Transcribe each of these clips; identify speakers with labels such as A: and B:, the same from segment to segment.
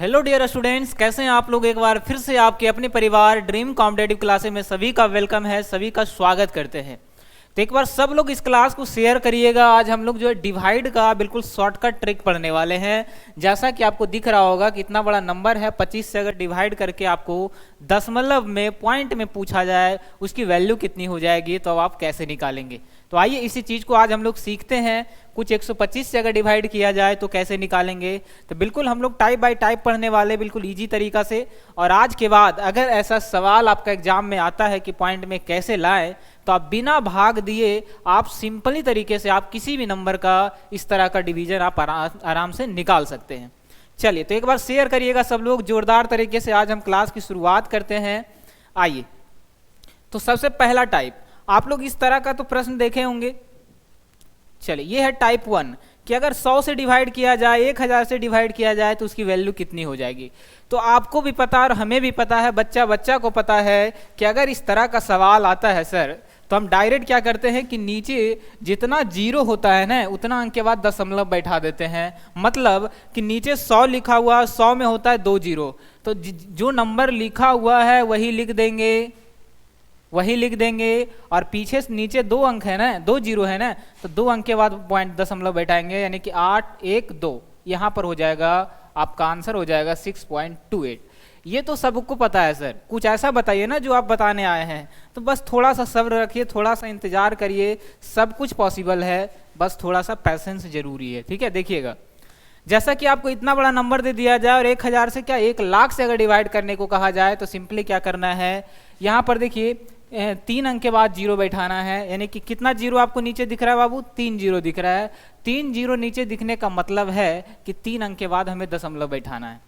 A: Hello dear students, कैसे हैं आप लोग। एक बार फिर से आपके अपने परिवार ड्रीम कॉम्पिटेटिव क्लासेस में सभी का वेलकम है, सभी का स्वागत करते हैं। तो एक बार सब लोग इस क्लास को शेयर करिएगा। आज हम लोग जो है डिवाइड का बिल्कुल शॉर्टकट ट्रिक पढ़ने वाले हैं। जैसा कि आपको दिख रहा होगा कि इतना बड़ा नंबर है 25 से अगर डिवाइड करके आपको दशमलव में पॉइंट में पूछा जाए उसकी वैल्यू कितनी हो जाएगी, तो अब आप कैसे निकालेंगे। तो आइए इसी चीज़ को आज हम लोग सीखते हैं। कुछ 125 से अगर डिवाइड किया जाए तो कैसे निकालेंगे। तो बिल्कुल हम लोग टाइप बाय टाइप पढ़ने वाले, बिल्कुल इजी तरीका से। और आज के बाद अगर ऐसा सवाल आपका एग्जाम में आता है कि पॉइंट में कैसे लाएं, तो आप बिना भाग दिए आप सिंपली तरीके से आप किसी भी नंबर का इस तरह का डिवीजन आप आराम से निकाल सकते हैं। चलिए तो एक बार शेयर करिएगा सब लोग जोरदार तरीके से। आज हम क्लास की शुरुआत करते हैं। आइए तो सबसे पहला टाइप, आप लोग इस तरह का तो प्रश्न देखे होंगे। चलिए ये है टाइप 1 कि अगर 100 से डिवाइड किया जाए, 1000 से डिवाइड किया जाए तो उसकी वैल्यू कितनी हो जाएगी। तो आपको भी पता और हमें भी पता है, बच्चा बच्चा को पता है कि अगर इस तरह का सवाल आता है सर, तो हम डायरेक्ट क्या करते हैं कि नीचे जितना जीरो होता है ना उतना अंक के बाद दशमलव बैठा देते हैं। मतलब कि नीचे 100 लिखा हुआ, 100 में होता है 2 जीरो, तो जो नंबर लिखा हुआ है वही लिख देंगे और पीछे से नीचे 2 अंक है ना, 2 जीरो है ना, तो 2 अंक के बाद पॉइंट दशमलव बैठाएंगे, यानी कि 8 1 2। यहाँ पर हो जाएगा आपका आंसर हो जाएगा 6.28। ये तो सबको पता है सर। कुछ ऐसा बताइए ना जो आप बताने आए हैं। तो बस थोड़ा सा सब्र रखिए, थोड़ा सा इंतजार करिए, सब कुछ पॉसिबल है, बस थोड़ा सा पैसेंस जरूरी है। ठीक है, देखिएगा जैसा कि आपको इतना बड़ा नंबर दे दिया जाए और 1000 से क्या 1 लाख से अगर डिवाइड करने को कहा जाए, तो सिंपली क्या करना है, यहाँ पर देखिए 3 अंक के बाद जीरो बैठाना है। यानी कि कितना जीरो आपको नीचे दिख रहा है बाबू, 3 जीरो दिख रहा है। 3 जीरो नीचे दिखने का मतलब है कि 3 अंक के बाद हमें दशमलव बैठाना है।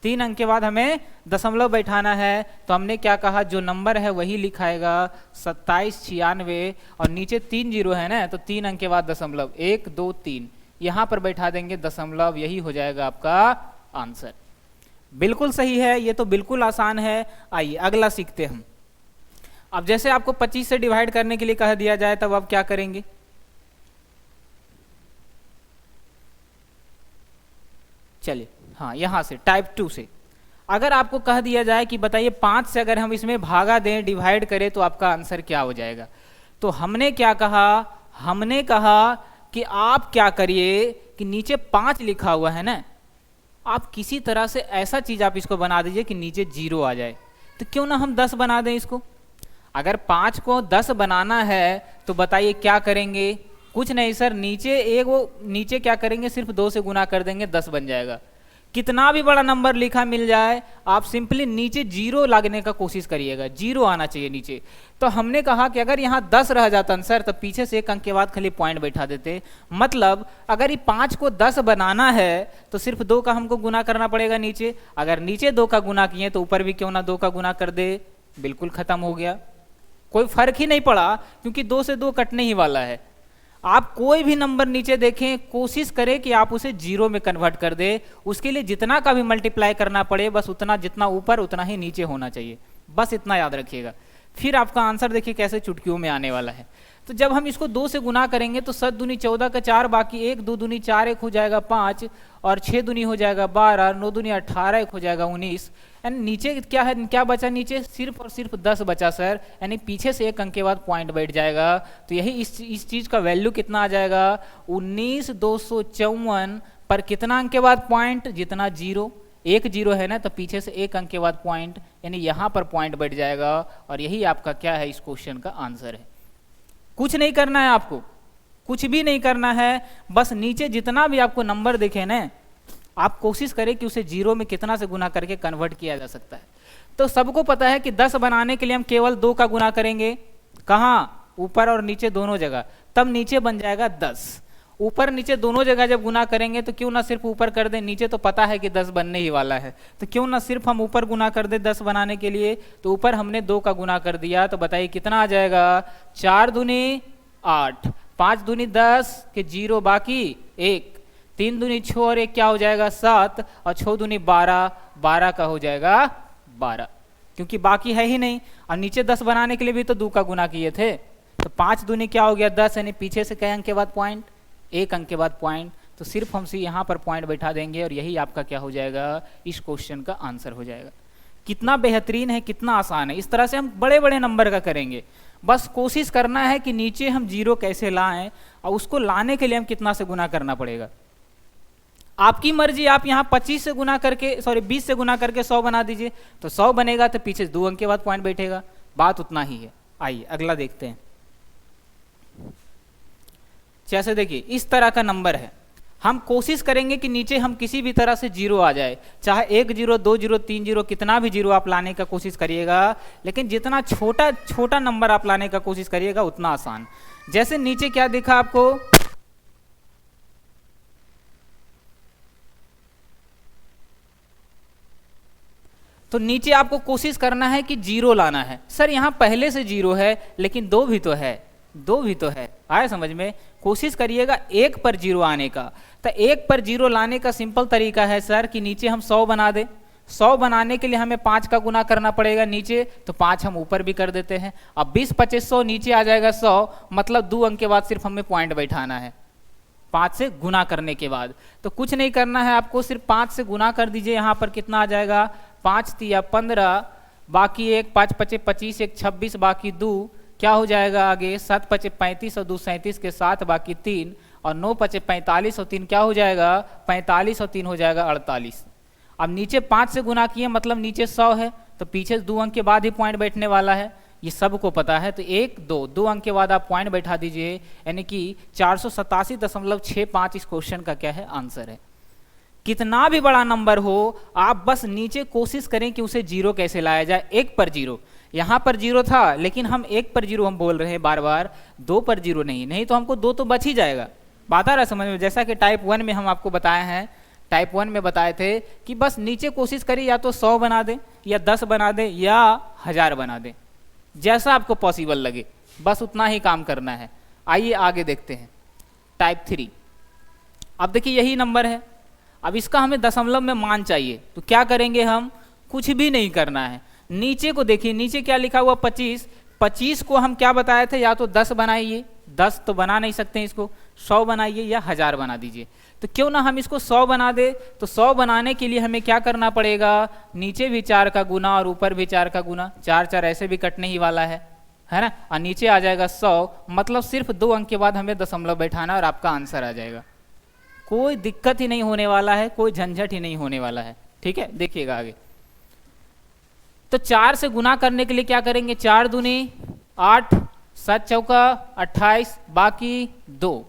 A: 3 अंक के बाद हमें दशमलव बैठाना है। तो हमने क्या कहा, जो नंबर है वही लिखाएगा 2796 और नीचे 3 जीरो है ना, तो 3 अंक के बाद दशमलव 1 2 3 यहाँ पर बैठा देंगे दशमलव, यही हो जाएगा आपका आंसर। बिल्कुल सही है, ये तो बिल्कुल आसान है। आइए अगला सीखते हम। अब जैसे आपको 25 से डिवाइड करने के लिए कह दिया जाए, तब आप क्या करेंगे। चलिए हाँ, यहां से टाइप 2 से अगर आपको कह दिया जाए कि बताइए 5 से अगर हम इसमें भागा दें, डिवाइड करें, तो आपका आंसर क्या हो जाएगा। तो हमने क्या कहा, हमने कहा कि आप क्या करिए कि नीचे 5 लिखा हुआ है ना, आप किसी तरह से ऐसा चीज आप इसको बना दीजिए कि नीचे जीरो आ जाए। तो क्यों ना हम 10 बना दें इसको। अगर 5 को 10 बनाना है तो बताइए क्या करेंगे। कुछ नहीं सर, नीचे क्या करेंगे, सिर्फ 2 से गुना कर देंगे, 10 बन जाएगा। कितना भी बड़ा नंबर लिखा मिल जाए, आप सिंपली नीचे जीरो लगने का कोशिश करिएगा, जीरो आना चाहिए नीचे। तो हमने कहा कि अगर यहाँ 10 रह जाता सर, तो पीछे से 1 अंक के बाद खाली पॉइंट बैठा देते। मतलब अगर ये 5 को 10 बनाना है तो सिर्फ 2 का हमको गुना करना पड़ेगा नीचे। अगर नीचे 2 का गुना किए तो ऊपर भी क्यों ना 2 का गुना कर दे, बिल्कुल खत्म हो गया, कोई फर्क ही नहीं पड़ा, क्योंकि 2 से 2 कटने ही वाला है। आप कोई भी नंबर नीचे देखें, कोशिश करें कि आप उसे जीरो में कन्वर्ट कर दे। उसके लिए जितना का भी मल्टीप्लाई करना पड़े, बस उतना जितना ऊपर उतना ही नीचे होना चाहिए, बस इतना याद रखिएगा। फिर आपका आंसर देखिए कैसे चुटकियों में आने वाला है। तो जब हम इसको 2 से गुना करेंगे तो 7 दूनी 14 का 4, बाकी 1 2 दूनी 4, 1 हो जाएगा 5 और 6 दूनी हो जाएगा 12, 9 दूनी 18, 1 हो जाएगा 19। एंड नीचे क्या है, क्या बचा नीचे, सिर्फ और सिर्फ 10 बचा सर। यानी पीछे से 1 अंक के बाद पॉइंट बैठ जाएगा। तो यही इस चीज का वैल्यू कितना आ जाएगा, 19,254 पर कितना अंक के बाद पॉइंट, जितना जीरो, 1 जीरो है ना, तो पीछे से 1 अंक के बाद पॉइंट, यानी यहाँ पर पॉइंट बैठ जाएगा। और यही आपका क्या है, इस क्वेश्चन का आंसर है। कुछ नहीं करना है आपको, कुछ भी नहीं करना है, बस नीचे जितना भी आपको नंबर दिखे ना, आप कोशिश करें कि उसे जीरो में कितना से गुना करके कन्वर्ट किया जा सकता है। तो सबको पता है कि 10 बनाने के लिए हम केवल 2 का गुना करेंगे, कहाँ, ऊपर और नीचे दोनों जगह, तब नीचे बन जाएगा 10। ऊपर नीचे दोनों जगह जब गुना करेंगे तो क्यों ना सिर्फ ऊपर कर दें, नीचे तो पता है कि 10 बनने ही वाला है, तो क्यों ना सिर्फ हम ऊपर गुना कर दें 10 बनाने के लिए। तो ऊपर हमने 2 का गुना कर दिया, तो बताइए कितना आ जाएगा, 4 दूनी 8, 5 दूनी 10 के जीरो बाकी 1, 3 दूनी 6 और 1 क्या हो जाएगा 7 और 6 दूनी 12, 12 का हो जाएगा 12, क्योंकि बाकी है ही नहीं। और नीचे 10 बनाने के लिए भी तो 2 का गुना किए थे, तो 5 दूनी क्या हो गया 10, यानी पीछे से कई अंक के बाद पॉइंट, 1 अंक के बाद पॉइंट। तो सिर्फ हम यहाँ पर पॉइंट बैठा देंगे और यही आपका क्या हो जाएगा, इस क्वेश्चन का आंसर हो जाएगा। कितना बेहतरीन है, कितना आसान है। इस तरह से हम बड़े बड़े नंबर का करेंगे। बस कोशिश करना है कि नीचे हम जीरो कैसे लाएं और उसको लाने के लिए हम कितना से गुना करना पड़ेगा। आपकी मर्जी, आप यहाँ 25 से गुना करके 20 से गुना करके 100 बना दीजिए, तो 100 बनेगा तो पीछे 2 अंक के बाद पॉइंट बैठेगा। बात उतना ही है। आइए अगला देखते हैं। जैसे देखिए इस तरह का नंबर है, हम कोशिश करेंगे कि नीचे हम किसी भी तरह से जीरो आ जाए, चाहे 1 जीरो 2 जीरो 3 जीरो, कितना भी जीरो आप लाने का कोशिश करिएगा, लेकिन जितना छोटा छोटा नंबर आप लाने का कोशिश करिएगा उतना आसान। जैसे नीचे क्या दिखा आपको, तो नीचे आपको कोशिश करना है कि जीरो लाना है। सर यहाँ पहले से जीरो है लेकिन 2 भी तो है, 2 भी तो है, आया समझ में। कोशिश करिएगा 1 पर जीरो आने का। तो 1 पर जीरो लाने का सिंपल तरीका है सर कि नीचे हम 100 बना दें। 100 बनाने के लिए हमें 5 का गुना करना पड़ेगा नीचे, तो 5 हम ऊपर भी कर देते हैं। अब 20 25 100 नीचे आ जाएगा 100, मतलब 2 अंक के बाद सिर्फ हमें पॉइंट बैठाना है 5 से गुना करने के बाद। तो कुछ नहीं करना है आपको, सिर्फ 5 से गुना कर दीजिए। यहाँ पर कितना आ जाएगा, 5 तिया 15, बाकी 1, 5 पचे 25, 1 26, बाकी 2 क्या हो जाएगा आगे, 7 पचे 35 और 2 37 के साथ, बाकी 3 और 9 पचे 45 और 3 क्या हो जाएगा, 45 और 3 हो जाएगा 48। अब नीचे 5 से गुना किए मतलब नीचे 100 है, तो पीछे 2 अंक के बाद ही पॉइंट बैठने वाला है, ये सबको पता है। तो 1 2 अंक के बाद आप पॉइंट बैठा दीजिए, यानी कि 487.65 इस क्वेश्चन का क्या है, आंसर है। कितना भी बड़ा नंबर हो, आप बस नीचे कोशिश करें कि उसे जीरो कैसे लाया जाए। 1 पर जीरो, यहाँ पर जीरो था लेकिन हम 1 पर जीरो हम बोल रहे हैं बार बार, 2 पर जीरो नहीं तो हमको 2 तो बच ही जाएगा। बात आ रहा है समझ में। जैसा कि टाइप 1 में हम आपको बताए हैं, टाइप 1 में बताए थे कि बस नीचे कोशिश करिए या तो 100 बना दें या 10 बना दें या 1000 बना दें, जैसा आपको पॉसिबल लगे, बस उतना ही काम करना है। आइए आगे देखते हैं टाइप 3। अब देखिए यही नंबर है, अब इसका हमें दशमलव में मान चाहिए, तो क्या करेंगे हम, कुछ भी नहीं करना है। नीचे को देखिए, नीचे क्या लिखा हुआ 25, 25 को हम क्या बताए थे, या तो 10 बनाइए, 10 तो बना नहीं सकते इसको, 100 बनाइए या 1000 बना दीजिए। तो क्यों ना हम इसको 100 बना दे। तो 100 बनाने के लिए हमें क्या करना पड़ेगा, नीचे भी 4 का गुना और ऊपर भी 4 का गुना, 4 4 ऐसे भी कटने ही वाला है ना, और नीचे आ जाएगा 100, मतलब सिर्फ 2 अंक के बाद हमें दशमलव बैठाना और आपका आंसर आ जाएगा। कोई दिक्कत ही नहीं होने वाला है, कोई झंझट ही नहीं होने वाला है, ठीक है। देखिएगा आगे, तो 4 से गुना करने के लिए क्या करेंगे, 4 दूनी 8, 7 चौका 28, बाकी 2,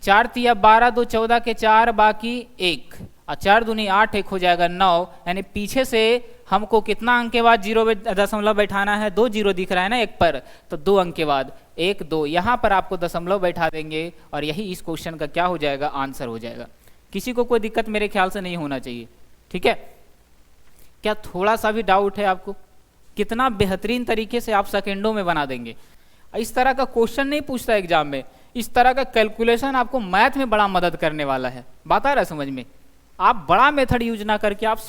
A: 4 तिया 12, 2 14 के 4, बाकी 1, और 4 दूनी 8, 1 हो जाएगा 9। यानी पीछे से हमको कितना अंक के बाद जीरो दशमलव बैठाना है, 2 जीरो दिख रहा है ना 1 पर, तो 2 अंक के बाद 1 2 यहाँ पर आपको दशमलव बैठा देंगे और यही इस क्वेश्चन का क्या हो जाएगा, आंसर हो जाएगा। किसी को कोई दिक्कत मेरे ख्याल से नहीं होना चाहिए, ठीक है। क्या थोड़ा सा भी डाउट है आपको? कितना बेहतरीन तरीके से आप सेकेंडों में बना देंगे। इस तरह का क्वेश्चन नहीं पूछता एग्जाम में, इस तरह का कैलकुलेशन आपको मैथ में बड़ा मदद करने वाला है। बात आ रहा है समझ में। आप बड़ा मेथड यूज ना करके आप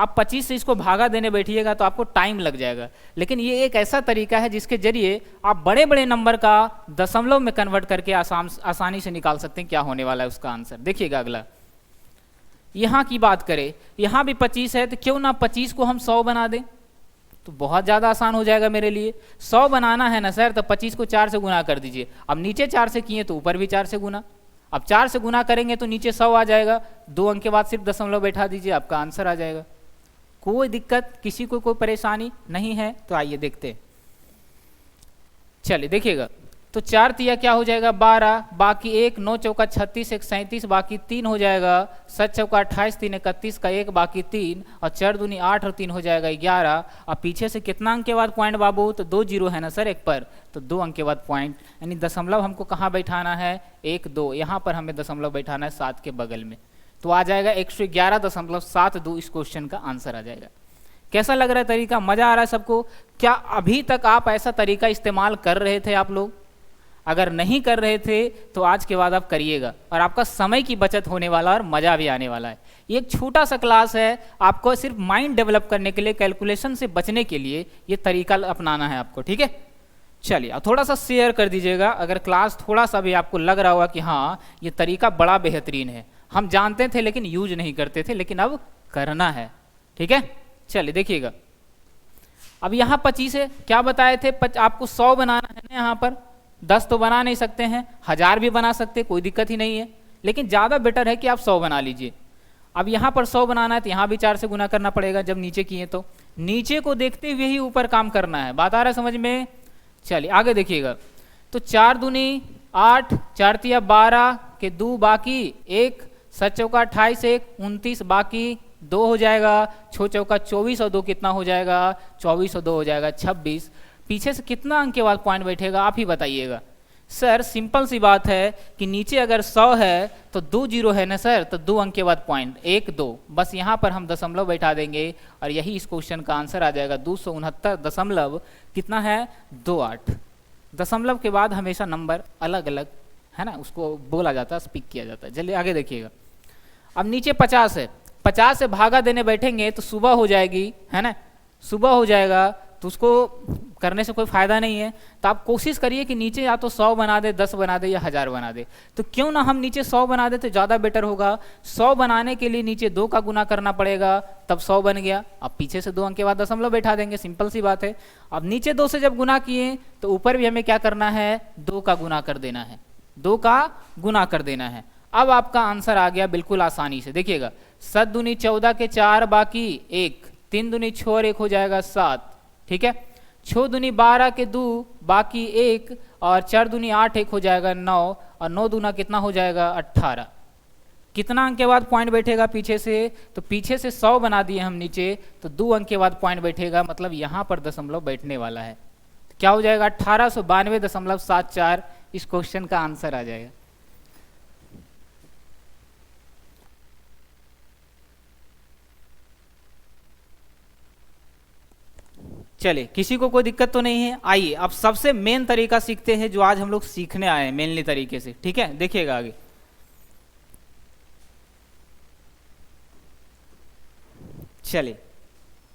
A: 25 से इसको भागा देने बैठिएगा तो आपको टाइम लग जाएगा, लेकिन ये एक ऐसा तरीका है जिसके जरिए आप बड़े बड़े नंबर का दशमलव में कन्वर्ट करके आसानी से निकाल सकते हैं क्या होने वाला है उसका आंसर। देखिएगा अगला, यहाँ की बात करें, यहाँ भी 25 है, तो क्यों ना 25 को हम 100 बना दें, तो बहुत ज़्यादा आसान हो जाएगा मेरे लिए। 100 बनाना है ना सर, तो 25 को 4 से गुना कर दीजिए। अब नीचे 4 से किए तो ऊपर भी 4 से गुना, अब 4 से गुना करेंगे तो नीचे 100 आ जाएगा, 2 अंक के बाद सिर्फ दशमलव बैठा दीजिए, आपका आंसर आ जाएगा। कोई दिक्कत, किसी को कोई परेशानी नहीं है। तो आइए देखते हैं, चलिए देखिएगा। तो 4 तिया क्या हो जाएगा 12, बाकी 1, 9 चौका 36, 1 37, बाकी 3 हो जाएगा, 7 चौका 28, 3 31 का 1, बाकी 3, और 4 दूनी 8 और 3 हो जाएगा 11। अब पीछे से कितना अंक के बाद पॉइंट बाबू, तो 2 जीरो है ना सर 1 पर, तो 2 अंक के बाद पॉइंट, यानी दशमलव हमको कहाँ बैठाना है, 1 2, यहाँ पर हमें दशमलव बैठाना है 7 के बगल में, तो आ जाएगा 111.72 इस क्वेश्चन का आंसर आ जाएगा। कैसा लग रहा है तरीका, मजा आ रहा है सबको? क्या अभी तक आप ऐसा तरीका इस्तेमाल कर रहे थे आप लोग? अगर नहीं कर रहे थे तो आज के बाद आप करिएगा, और आपका समय की बचत होने वाला और मजा भी आने वाला है। ये एक छोटा सा क्लास है, आपको सिर्फ माइंड डेवलप करने के लिए, कैलकुलेशन से बचने के लिए ये तरीका अपनाना है आपको, ठीक है। चलिए अब थोड़ा सा शेयर कर दीजिएगा, अगर क्लास थोड़ा सा भी आपको लग रहा होगा कि हाँ ये तरीका बड़ा बेहतरीन है, हम जानते थे लेकिन यूज नहीं करते थे, लेकिन अब करना है। ठीक है, चलिए देखिएगा। अब यहाँ 25 है, क्या बताए थे, आपको 100 बनाना है ना, यहाँ पर 10 तो बना नहीं सकते हैं, 1000 भी बना सकते, कोई दिक्कत ही नहीं है, लेकिन ज़्यादा बेटर है कि आप 100 बना लीजिए। अब यहाँ पर 100 बनाना है तो यहाँ भी 4 से गुना करना पड़ेगा, जब नीचे किए तो नीचे को देखते हुए ही ऊपर काम करना है। बात आ रहा है समझ में? चलिए आगे देखिएगा। तो 4 दूनी 8, 4 तिया 12 के 2 बाकी 1, 7 चौका 28, 1 29 बाकी 2 हो जाएगा, 6 चौका 24 और 2 कितना हो जाएगा, 24 और 2 हो जाएगा 26। पीछे से कितना अंक के बाद पॉइंट बैठेगा आप ही बताइएगा। सर सिंपल सी बात है कि नीचे अगर 100 है तो 2 जीरो है ना सर, तो 2 अंक के बाद पॉइंट 1 2, बस यहाँ पर हम दशमलव बैठा देंगे और यही इस क्वेश्चन का आंसर आ जाएगा। 269 दशमलव कितना है, 28। दशमलव के बाद हमेशा नंबर अलग अलग है ना, उसको बोला जाता है, स्पीक किया जाता है। चलिए आगे देखिएगा। अब नीचे 50 है, 50 से भागा देने बैठेंगे तो सुबह हो जाएगी है ना, सुबह हो जाएगा तो उसको करने से कोई फायदा नहीं है। तो आप कोशिश करिए कि नीचे या तो 100 बना दे, 10 बना दे या 1000 बना दे। तो क्यों ना हम नीचे 100 बना दे तो ज़्यादा बेटर होगा। 100 बनाने के लिए नीचे 2 का गुना करना पड़ेगा, तब 100 बन गया। अब पीछे से 2 अंक के बाद दशमलव बैठा देंगे, सिंपल सी बात है। अब नीचे 2 से जब गुना किए तो ऊपर भी हमें क्या करना है, 2 का गुना कर देना है, 2 का गुना कर देना है। अब आपका आंसर आ गया बिल्कुल आसानी से। देखिएगा 7 दूनी 14 के 4 बाकी 1, 3 दूनी 6 और 1 हो जाएगा 7। ठीक है, 6 दूनी 12 के 2 बाकी 1 और 4 दूनी 8 1 हो जाएगा 9 और 9 दूना कितना हो जाएगा 18। कितना अंक के बाद पॉइंट बैठेगा पीछे से, तो पीछे से 100 बना दिए हम नीचे तो 2 अंक के बाद पॉइंट बैठेगा, मतलब यहाँ पर दशमलव बैठने वाला है। तो क्या हो जाएगा 1892.74 इस क्वेश्चन का आंसर आ जाएगा। चलिए किसी को कोई दिक्कत तो नहीं है। आइए अब सबसे मेन तरीका सीखते हैं जो आज हम लोग सीखने आए हैं मेनली तरीके से। ठीक है, देखिएगा आगे। चलिए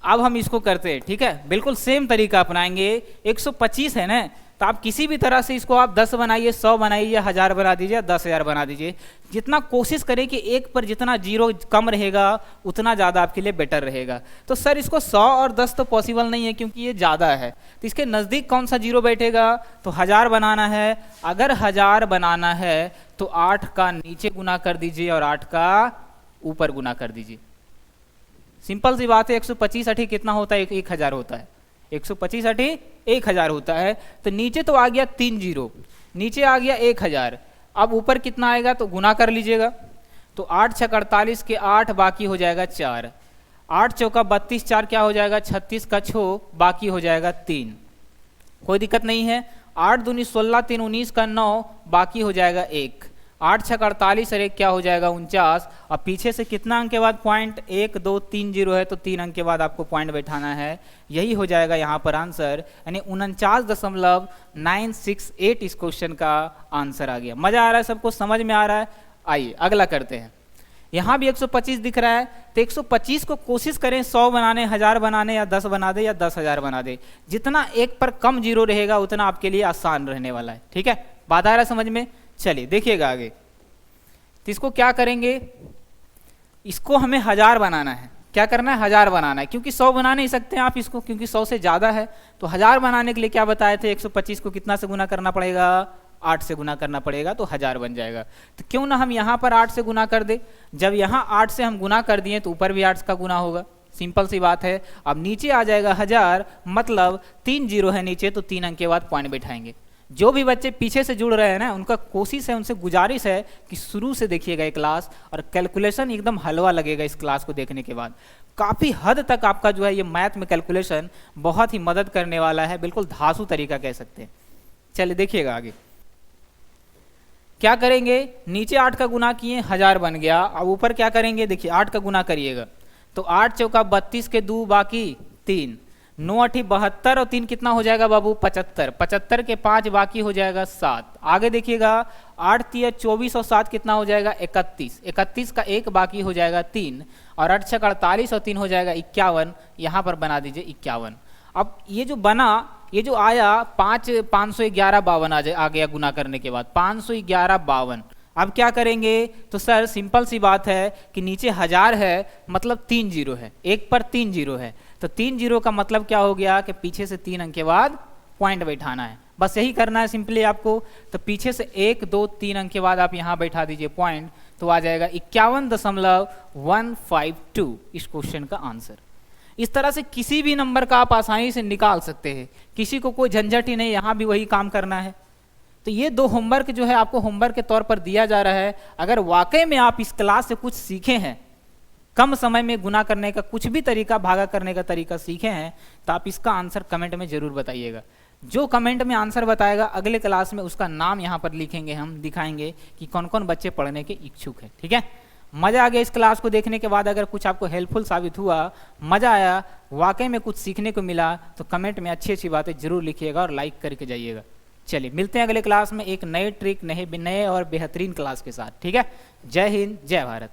A: अब हम इसको करते हैं। ठीक है, बिल्कुल सेम तरीका अपनाएंगे। 125 है ना, तो आप किसी भी तरह से इसको आप 10 बनाइए, 100 बनाइए, 1000 बना दीजिए, 10,000 बना दीजिए। जितना कोशिश करें कि एक पर जितना जीरो कम रहेगा उतना ज़्यादा आपके लिए बेटर रहेगा। तो सर इसको 100 और 10 तो पॉसिबल नहीं है क्योंकि ये ज़्यादा है, तो इसके नज़दीक कौन सा जीरो बैठेगा, तो 1000 बनाना है। अगर 1000 बनाना है तो 8 का नीचे गुना कर दीजिए और 8 का ऊपर गुना कर दीजिए। सिंपल सी बात है। 125 अठी कितना होता है, 1000 होता है। 125 अठी 1000 होता है। तो नीचे तो आ गया 3 जीरो, नीचे आ गया 1000। अब ऊपर कितना आएगा तो गुना कर लीजिएगा। तो 8 छक 48 के 8 बाकी हो जाएगा 4, 8 चौका 32, 4 क्या हो जाएगा 36 का 6 बाकी हो जाएगा 3। कोई दिक्कत नहीं है। 8 दूनी 16, 3 19 का 9 बाकी हो जाएगा 1, 8 छक 48 और 1 क्या हो जाएगा 49। और पीछे से कितना अंक के बाद पॉइंट 1 2 3 जीरो है, तो 3 अंक के बाद आपको पॉइंट बैठाना है। यही हो जाएगा यहाँ पर आंसर, यानी 49.968 इस क्वेश्चन का आंसर आ गया। मजा आ रहा है, सबको समझ में आ रहा है। आइए अगला करते हैं। यहाँ भी 125 दिख रहा है, तो 125 को कोशिश करें 100 बनाने, 1000 बनाने, या 10 बना दे या 10,000 बना दे। जितना एक पर कम जीरो रहेगा उतना आपके लिए आसान रहने वाला है। ठीक है, बात आ रहा है समझ में। चलिए देखिएगा आगे। तो इसको क्या करेंगे, इसको हमें 1000 बनाना है। क्या करना है, 1000 बनाना है, क्योंकि 100 बना नहीं सकते आप इसको, क्योंकि 100 से ज़्यादा है। तो 1000 बनाने के लिए क्या बताए थे, 125 को कितना से गुना करना पड़ेगा, 8 से गुना करना पड़ेगा, तो 1000 बन जाएगा। तो क्यों ना हम यहाँ पर 8 से गुना कर दे। जब यहाँ 8 से हम गुना कर दिए तो ऊपर भी 8 का गुना होगा, सिंपल सी बात है। अब नीचे आ जाएगा 1000, मतलब 3 जीरो है नीचे, तो 3 अंक के बाद पॉइंट बैठाएंगे। जो भी बच्चे पीछे से जुड़ रहे हैं ना, उनका कोशिश है, उनसे गुजारिश है कि शुरू से देखिएगा ये क्लास, और कैलकुलेशन एकदम हलवा लगेगा इस क्लास को देखने के बाद। काफ़ी हद तक आपका जो है ये मैथ में कैलकुलेशन बहुत ही मदद करने वाला है, बिल्कुल धांसू तरीका कह सकते हैं। चलिए देखिएगा आगे क्या करेंगे। नीचे 8 का गुना किए, 1000 बन गया। अब ऊपर क्या करेंगे, देखिए 8 का गुना करिएगा, तो 8 चौका 32 के 2 बाकी 3, 9 अठी 72 और 3 कितना हो जाएगा बाबू 75, 75 के 5 बाकी हो जाएगा 7। आगे देखिएगा 8 तिया 24 और 7 कितना हो जाएगा 31, 31 का 1 बाकी हो जाएगा 3, और 8 छक 48 और 3 हो जाएगा 51। यहाँ पर बना दीजिए 51। अब ये जो बना, ये जो आया 511 52 आ गया गुना करने के बाद 511 52। अब क्या करेंगे, तो सर सिंपल सी बात है कि नीचे 1000 है मतलब 3 जीरो है, एक पर 3 जीरो है, तो 3 जीरो का मतलब क्या हो गया कि पीछे से 3 अंक के बाद पॉइंट बैठाना है, बस यही करना है सिंपली आपको। तो पीछे से 1 2 3 अंक के बाद आप यहाँ बैठा दीजिए पॉइंट, तो आ जाएगा 51.152 इस क्वेश्चन का आंसर। इस तरह से किसी भी नंबर का आप आसानी से निकाल सकते हैं, किसी को कोई झंझट ही नहीं, यहाँ भी वही काम करना है। तो ये 2 होमवर्क जो है आपको होमवर्क के तौर पर दिया जा रहा है। अगर वाकई में आप इस क्लास से कुछ सीखे हैं, कम समय में गुना करने का कुछ भी तरीका, भागा करने का तरीका सीखे हैं, तो आप इसका आंसर कमेंट में जरूर बताइएगा। जो कमेंट में आंसर बताएगा अगले क्लास में उसका नाम यहाँ पर लिखेंगे, हम दिखाएंगे कि कौन कौन बच्चे पढ़ने के इच्छुक हैं। ठीक है, मज़ा आ गया इस क्लास को देखने के बाद। अगर कुछ आपको हेल्पफुल साबित हुआ, मज़ा आया, वाकई में कुछ सीखने को मिला, तो कमेंट में अच्छी अच्छी बातें जरूर लिखिएगा और लाइक करके जाइएगा। चलिए मिलते हैं अगले क्लास में एक नए ट्रिक, नए और बेहतरीन क्लास के साथ। ठीक है, जय हिंद, जय भारत।